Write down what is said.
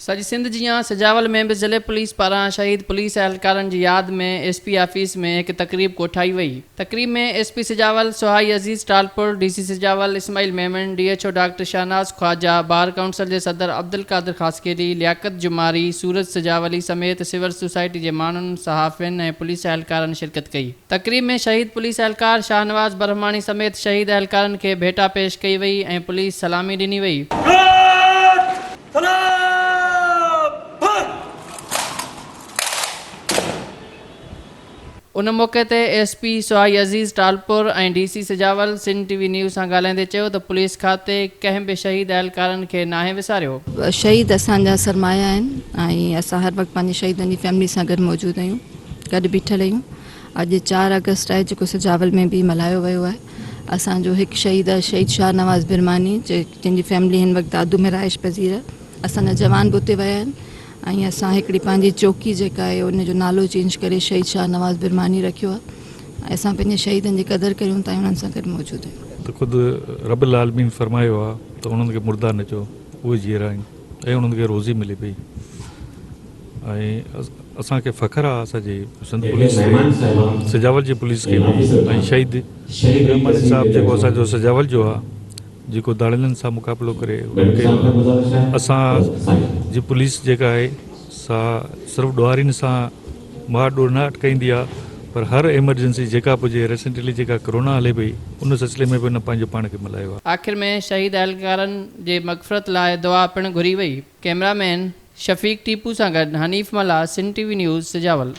सॼी सिंध जियां सिजावल में भी ज़िले पुलिस पारां शहीद पुलिस एहलकारनि जी यादि में SP ऑफिस में एक तकरीब कोठाई वई। तकरीब में SP Sujawal Sohai Aziz Talpur, DC Sujawal Ismail Memon, DHO doctor Shahnaz Khawaja, bar council के सदर अब्दुल कादिर खासकेरी, लियाकत जुमारी, सूरज सिजावली समेत सिविल सोसाइटी के माण्हुनि, सहाफ़ियुनि ऐं पुलिस एहलकारनि शिरकत कई। तकरीब में शहीद पुलिस एहलकार शाहनवाज़ बरहमानी समेत शहीद एहलकारनि खे भेटा पेश कई वई ऐं पुलिस सलामी ॾिनी वई। उन मौके ते SP सोहाई अज़ीज़ टालपुर ऐं DC Sujawal Sindh TV news सां ॻाल्हाईंदे चयो त पुलिस खाते कंहिं बि शहीद एहलकारनि खे नाहे विसारियो। शहीद असांजा सरमाया आहिनि ऐं असां हर वक़्तु पंहिंजी शहीदनि जी फैमिली सां गॾु मौजूदु आहियूं, गॾु बीठल आहियूं। अॼु 4 अगस्त आहे जेको सिजावल में भी मल्हायो वियो आहे। असांजो हिकु शहीद आहे शहीद शाहनवाज़ बिरमानी जंहिंजी फैमिली हिन वक़्तु आदू में राइश पज़ीर आहे। असांजा जवान बि उते विया आहिनि ऐं असां हिकिड़ी पंहिंजी चौकी जेका आहे उन जो नालो चेंज करे शहीद शाहनवाज़ बिरमानी रखियो आहे। असां पंहिंजे शहीदनि जी क़दुरु करियूं था, उन्हनि सां गॾु मौजूदु आहियूं। तो ख़ुदि रब्बुल आलमीन फरमायो आहे त उन्हनि खे मुर्दा न चओ, उहे जीअराइनि ऐं उन्हनि खे रोज़ी मिले पई। ऐं असांखे फ़ख़्रु आहे असांजे सिंध पुलिस खे, सिजावल जी पुलिस खे ऐं शहीद रहमान साहब जेको असांजो सिजावल जो आहे जेको दाड़िलनि सां मुक़ाबिलो करे उनखे असां जी पुलिस जेका आहे सा सिर्फ़ु ॾुआरियुनि सां मार ॾोड़ न अटकाईंदी आहे, पर हर एमरजेंसी जेका बि हुजे, रिसेंटली जेका कोरोना हले पई उन सिलसिले में बि न पंहिंजो पाण खे मिलायो आहे। आख़िर में शहीद एहलकारनि जे मग़फ़रत लाइ दुआ पिणु घुरी वई। कैमरामैन शफ़ीक टीपू सां गॾु हनीफ़ मला, सिंध TV न्यूज़ सिजावल।